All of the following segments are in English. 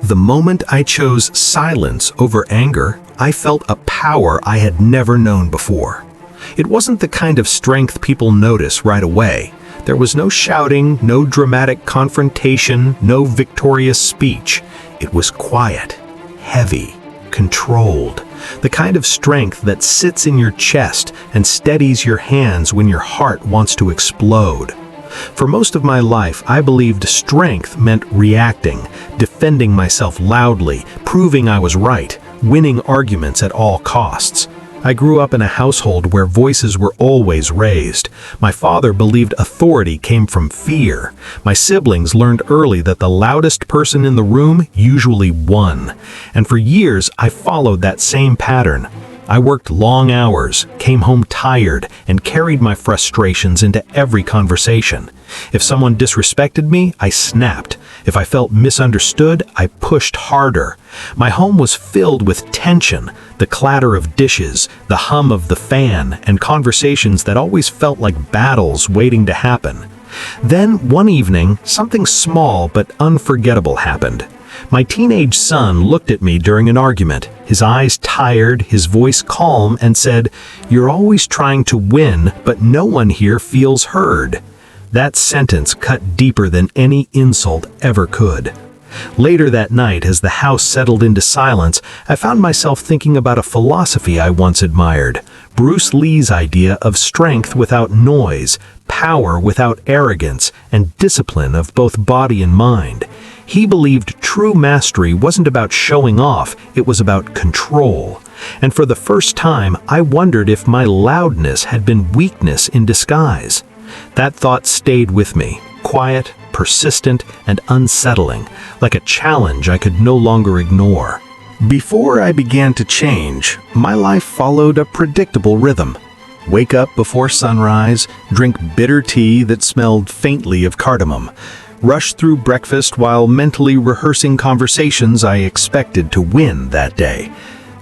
The moment I chose silence over anger, I felt a power I had never known before. It wasn't the kind of strength people notice right away. There was no shouting, no dramatic confrontation, no victorious speech. It was quiet, heavy, controlled. The kind of strength that sits in your chest and steadies your hands when your heart wants to explode. For most of my life, I believed strength meant reacting, defending myself loudly, proving I was right, winning arguments at all costs. I grew up in a household where voices were always raised. My father believed authority came from fear. My siblings learned early that the loudest person in the room usually won. And for years, I followed that same pattern. I worked long hours, came home tired, and carried my frustrations into every conversation. If someone disrespected me, I snapped. If I felt misunderstood, I pushed harder. My home was filled with tension, the clatter of dishes, the hum of the fan, and conversations that always felt like battles waiting to happen. Then, one evening, something small but unforgettable happened. My teenage son looked at me during an argument, his eyes tired, his voice calm, and said, "You're always trying to win, but no one here feels heard." That sentence cut deeper than any insult ever could. Later that night, as the house settled into silence, I found myself thinking about a philosophy I once admired, Bruce Lee's idea of strength without noise, power without arrogance, and discipline of both body and mind. He believed true mastery wasn't about showing off, it was about control. And for the first time, I wondered if my loudness had been weakness in disguise. That thought stayed with me, quiet, persistent, and unsettling, like a challenge I could no longer ignore. Before I began to change, my life followed a predictable rhythm. Wake up before sunrise, drink bitter tea that smelled faintly of cardamom, rush through breakfast while mentally rehearsing conversations I expected to win that day.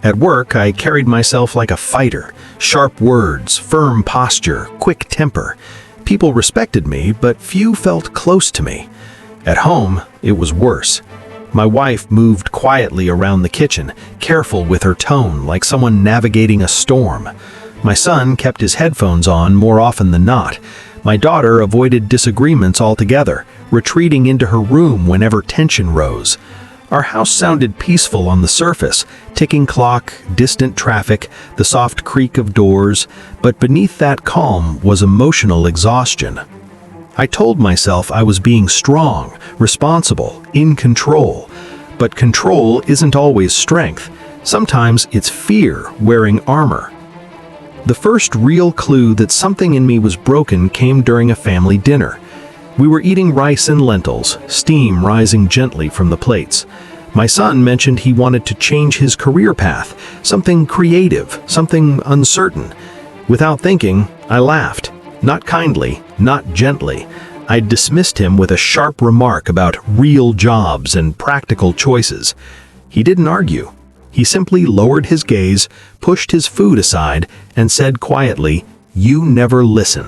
At work, I carried myself like a fighter, sharp words, firm posture, quick temper. People respected me, but few felt close to me. At home, it was worse. My wife moved quietly around the kitchen, careful with her tone, like someone navigating a storm. My son kept his headphones on more often than not. My daughter avoided disagreements altogether, retreating into her room whenever tension rose. Our house sounded peaceful on the surface, ticking clock, distant traffic, the soft creak of doors, but beneath that calm was emotional exhaustion. I told myself I was being strong, responsible, in control. But control isn't always strength. Sometimes it's fear wearing armor. The first real clue that something in me was broken came during a family dinner. We were eating rice and lentils, steam rising gently from the plates. My son mentioned he wanted to change his career path, something creative, something uncertain. Without thinking, I laughed. Not kindly, not gently. I dismissed him with a sharp remark about real jobs and practical choices. He didn't argue. He simply lowered his gaze, pushed his food aside, and said quietly, "You never listen."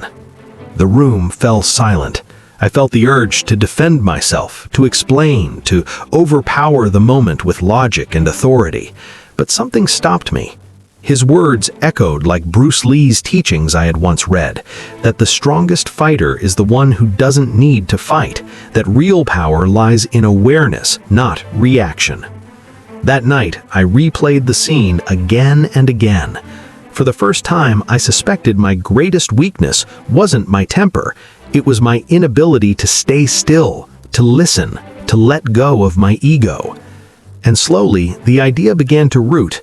The room fell silent. I felt the urge to defend myself, to explain, to overpower the moment with logic and authority. But something stopped me. His words echoed like Bruce Lee's teachings I had once read, that the strongest fighter is the one who doesn't need to fight, that real power lies in awareness, not reaction. That night, I replayed the scene again and again. For the first time, I suspected my greatest weakness wasn't my temper. It was my inability to stay still, to listen, to let go of my ego. And slowly, the idea began to root.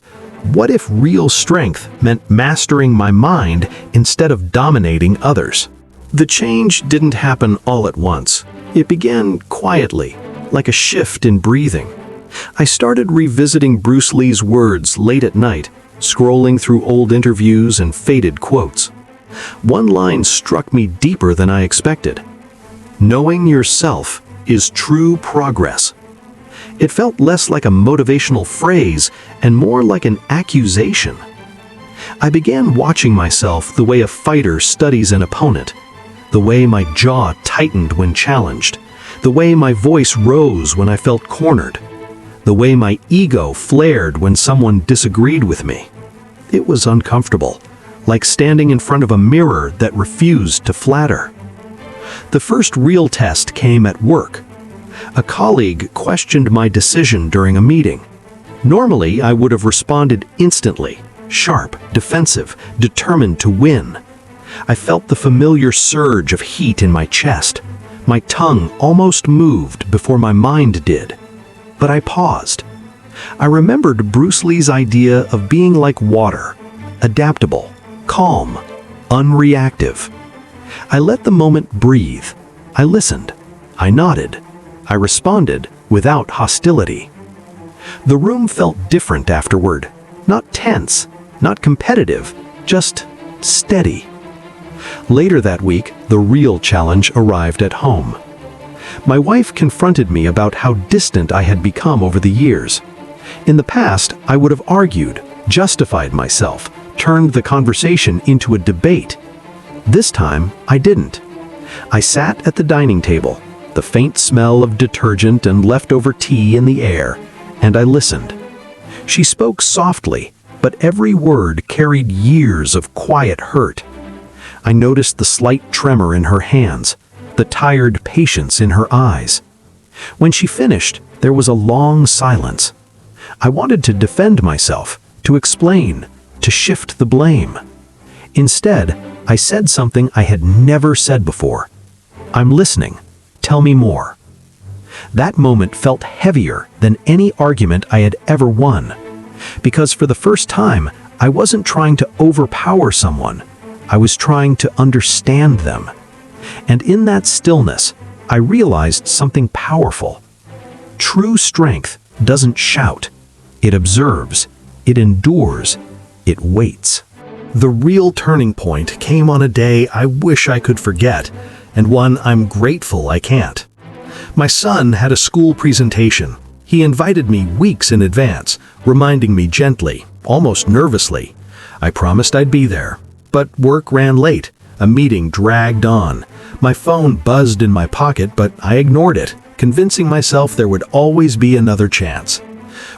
What if real strength meant mastering my mind instead of dominating others? The change didn't happen all at once. It began quietly, like a shift in breathing. I started revisiting Bruce Lee's words late at night, scrolling through old interviews and faded quotes. One line struck me deeper than I expected. Knowing yourself is true progress. It felt less like a motivational phrase and more like an accusation. I began watching myself the way a fighter studies an opponent, the way my jaw tightened when challenged, the way my voice rose when I felt cornered. the way my ego flared when someone disagreed with me. It was uncomfortable, like standing in front of a mirror that refused to flatter. The first real test came at work. A colleague questioned my decision during a meeting. Normally, I would have responded instantly, sharp, defensive, determined to win. I felt the familiar surge of heat in my chest. My tongue almost moved before my mind did. But I paused. I remembered Bruce Lee's idea of being like water, adaptable, calm, unreactive. I let the moment breathe. I listened. I nodded. I responded without hostility. The room felt different afterward. Not tense, not competitive, just steady. Later that week, the real challenge arrived at home. My wife confronted me about how distant I had become over the years. In the past, I would have argued, justified myself, turned the conversation into a debate. This time, I didn't. I sat at the dining table, the faint smell of detergent and leftover tea in the air, and I listened. She spoke softly, but every word carried years of quiet hurt. I noticed the slight tremor in her hands, the tired patience in her eyes. When she finished, there was a long silence. I wanted to defend myself, to explain, to shift the blame. Instead, I said something I had never said before. "I'm listening. Tell me more." That moment felt heavier than any argument I had ever won. Because for the first time, I wasn't trying to overpower someone. I was trying to understand them. And in that stillness, I realized something powerful. True strength doesn't shout. It observes. It endures. It waits. The real turning point came on a day I wish I could forget, and one I'm grateful I can't. My son had a school presentation. He invited me weeks in advance, reminding me gently, almost nervously. I promised I'd be there. But work ran late. A meeting dragged on. My phone buzzed in my pocket, but I ignored it, convincing myself there would always be another chance.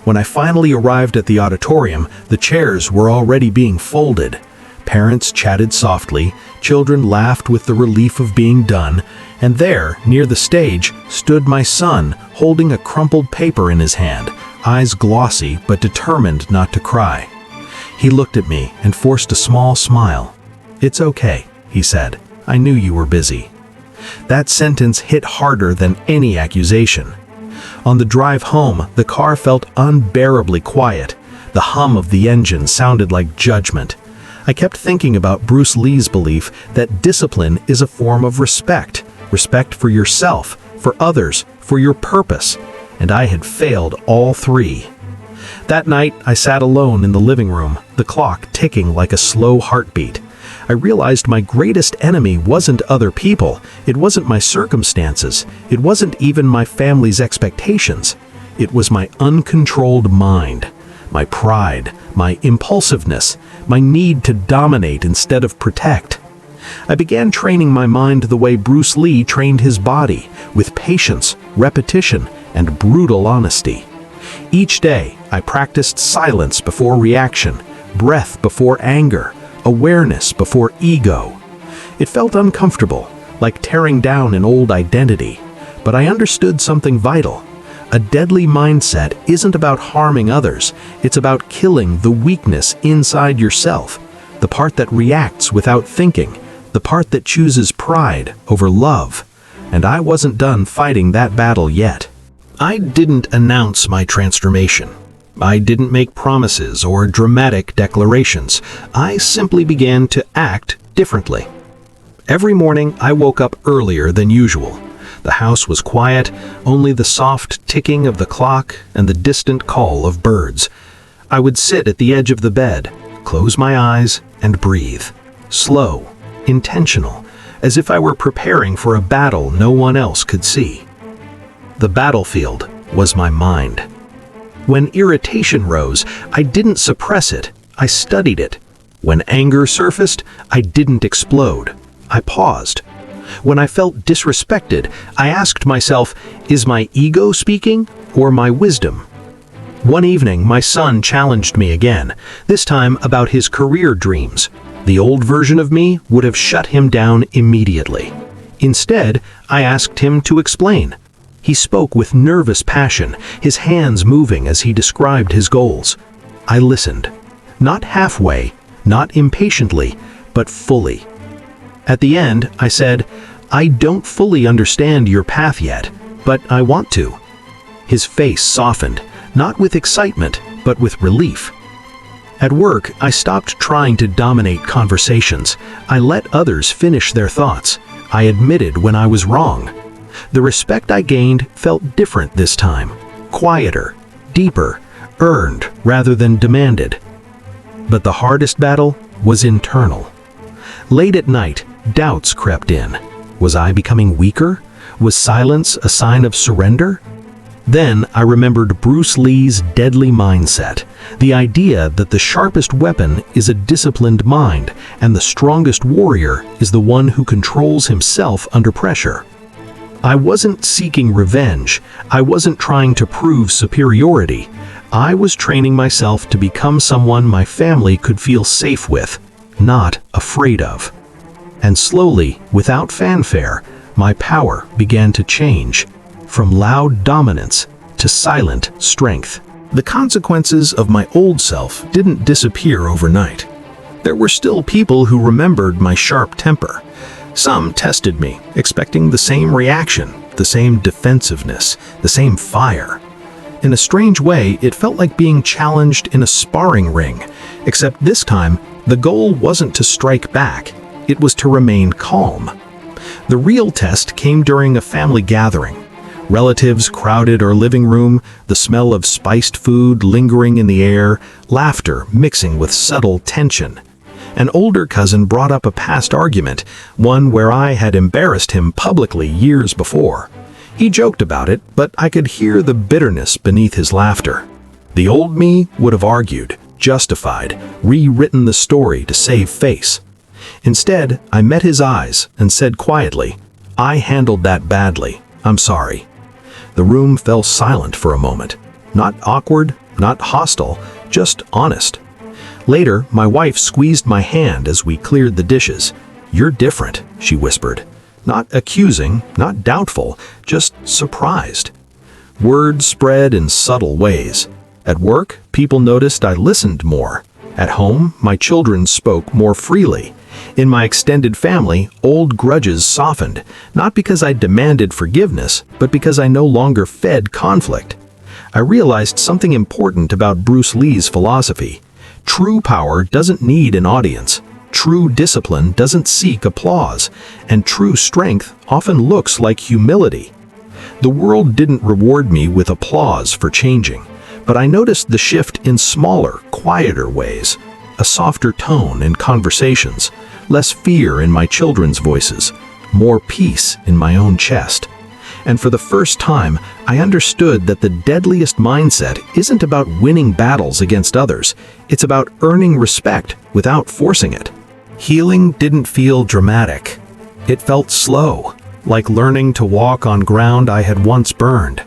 When I finally arrived at the auditorium, the chairs were already being folded. Parents chatted softly, children laughed with the relief of being done, and there, near the stage, stood my son, holding a crumpled paper in his hand, eyes glossy but determined not to cry. He looked at me and forced a small smile. "It's okay," he said. "I knew you were busy." That sentence hit harder than any accusation. On the drive home, the car felt unbearably quiet. The hum of the engine sounded like judgment. I kept thinking about Bruce Lee's belief that discipline is a form of respect. Respect for yourself, for others, for your purpose. And I had failed all three. That night, I sat alone in the living room, the clock ticking like a slow heartbeat. I realized my greatest enemy wasn't other people. It wasn't my circumstances. It wasn't even my family's expectations. It was my uncontrolled mind, my pride, my impulsiveness, my need to dominate instead of protect. I began training my mind the way Bruce Lee trained his body, with patience, repetition, and brutal honesty. Each day, I practiced silence before reaction, breath before anger, awareness before ego. It felt uncomfortable, like tearing down an old identity, but I understood something vital. A deadly mindset isn't about harming others, it's about killing the weakness inside yourself, the part that reacts without thinking, the part that chooses pride over love. And I wasn't done fighting that battle yet. I didn't announce my transformation. I didn't make promises or dramatic declarations. I simply began to act differently. Every morning, I woke up earlier than usual. The house was quiet, only the soft ticking of the clock and the distant call of birds. I would sit at the edge of the bed, close my eyes, and breathe. Slow, intentional, as if I were preparing for a battle no one else could see. The battlefield was my mind. When irritation rose, I didn't suppress it, I studied it. When anger surfaced, I didn't explode. I paused. When I felt disrespected, I asked myself, is my ego speaking or my wisdom? One evening, my son challenged me again, this time about his career dreams. The old version of me would have shut him down immediately. Instead, I asked him to explain. He spoke with nervous passion, his hands moving as he described his goals. I listened. Not halfway, not impatiently, but fully. At the end, I said, "I don't fully understand your path yet, but I want to." His face softened, not with excitement, but with relief. At work, I stopped trying to dominate conversations. I let others finish their thoughts. I admitted when I was wrong. The respect I gained felt different this time. Quieter, deeper, earned rather than demanded. But the hardest battle was internal. Late at night, doubts crept in. Was I becoming weaker? Was silence a sign of surrender? Then I remembered Bruce Lee's deadly mindset, the idea that the sharpest weapon is a disciplined mind, and the strongest warrior is the one who controls himself under pressure. I wasn't seeking revenge. I wasn't trying to prove superiority. I was training myself to become someone my family could feel safe with, not afraid of. And slowly, without fanfare, my power began to change. From loud dominance to silent strength. The consequences of my old self didn't disappear overnight. There were still people who remembered my sharp temper. Some tested me, expecting the same reaction, the same defensiveness, the same fire. In a strange way, it felt like being challenged in a sparring ring, except this time, the goal wasn't to strike back, it was to remain calm. The real test came during a family gathering. Relatives crowded our living room, the smell of spiced food lingering in the air, laughter mixing with subtle tension. An older cousin brought up a past argument, one where I had embarrassed him publicly years before. He joked about it, but I could hear the bitterness beneath his laughter. The old me would have argued, justified, rewritten the story to save face. Instead, I met his eyes and said quietly, "I handled that badly. I'm sorry." The room fell silent for a moment. Not awkward, not hostile, just honest. Later, my wife squeezed my hand as we cleared the dishes. "You're different," she whispered. Not accusing, not doubtful, just surprised. Word spread in subtle ways. At work, people noticed I listened more. At home, my children spoke more freely. In my extended family, old grudges softened, not because I demanded forgiveness, but because I no longer fed conflict. I realized something important about Bruce Lee's philosophy. True power doesn't need an audience. True discipline doesn't seek applause, and true strength often looks like humility. The world didn't reward me with applause for changing, but I noticed the shift in smaller, quieter ways. A softer tone in conversations, less fear in my children's voices, more peace in my own chest. And for the first time, I understood that the deadliest mindset isn't about winning battles against others. It's about earning respect without forcing it. Healing didn't feel dramatic. It felt slow, like learning to walk on ground I had once burned.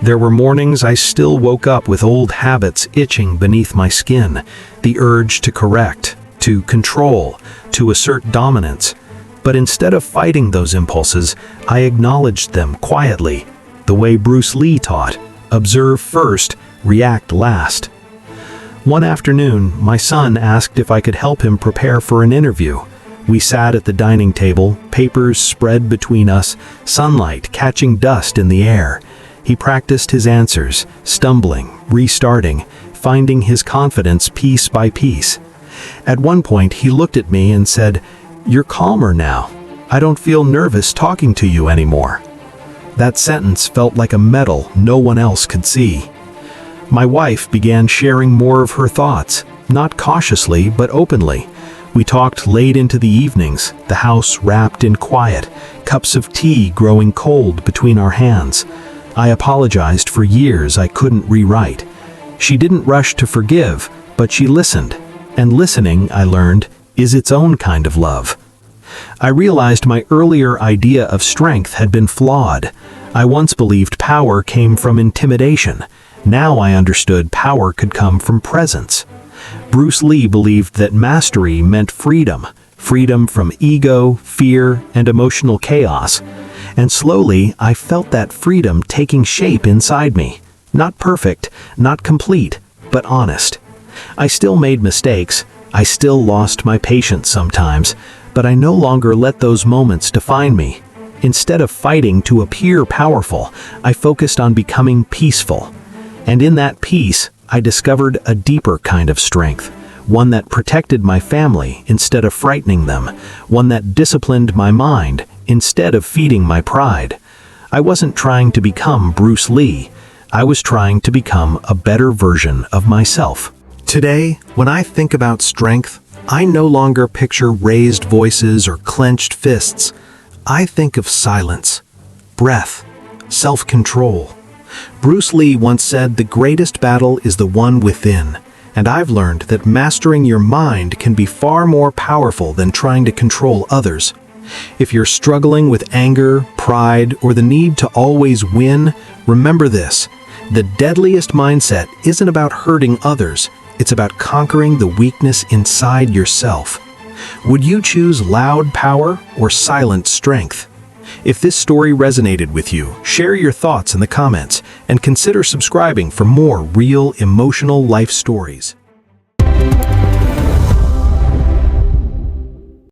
There were mornings I still woke up with old habits itching beneath my skin, the urge to correct, to control, to assert dominance. But instead of fighting those impulses, I acknowledged them quietly, the way Bruce Lee taught, observe first, react last. One afternoon, my son asked if I could help him prepare for an interview. We sat at the dining table, papers spread between us, sunlight catching dust in the air. He practiced his answers, stumbling, restarting, finding his confidence piece by piece. At one point, he looked at me and said, "You're calmer now. I don't feel nervous talking to you anymore." That sentence felt like a medal no one else could see. My wife began sharing more of her thoughts, not cautiously but openly. We talked late into the evenings, the house wrapped in quiet, cups of tea growing cold between our hands. I apologized for years I couldn't rewrite. She didn't rush to forgive, but she listened. And listening, I learned, is its own kind of love. I realized my earlier idea of strength had been flawed. I once believed power came from intimidation. Now I understood power could come from presence. Bruce Lee believed that mastery meant freedom, freedom from ego, fear, and emotional chaos. And slowly, I felt that freedom taking shape inside me. Not perfect, not complete, but honest. I still made mistakes. I still lost my patience sometimes, but I no longer let those moments define me. Instead of fighting to appear powerful, I focused on becoming peaceful. And in that peace, I discovered a deeper kind of strength, one that protected my family instead of frightening them, one that disciplined my mind instead of feeding my pride. I wasn't trying to become Bruce Lee. I was trying to become a better version of myself. Today, when I think about strength, I no longer picture raised voices or clenched fists. I think of silence, breath, self-control. Bruce Lee once said the greatest battle is the one within, and I've learned that mastering your mind can be far more powerful than trying to control others. If you're struggling with anger, pride, or the need to always win, remember this: the deadliest mindset isn't about hurting others, it's about conquering the weakness inside yourself. Would you choose loud power or silent strength? If this story resonated with you, share your thoughts in the comments and consider subscribing for more real emotional life stories.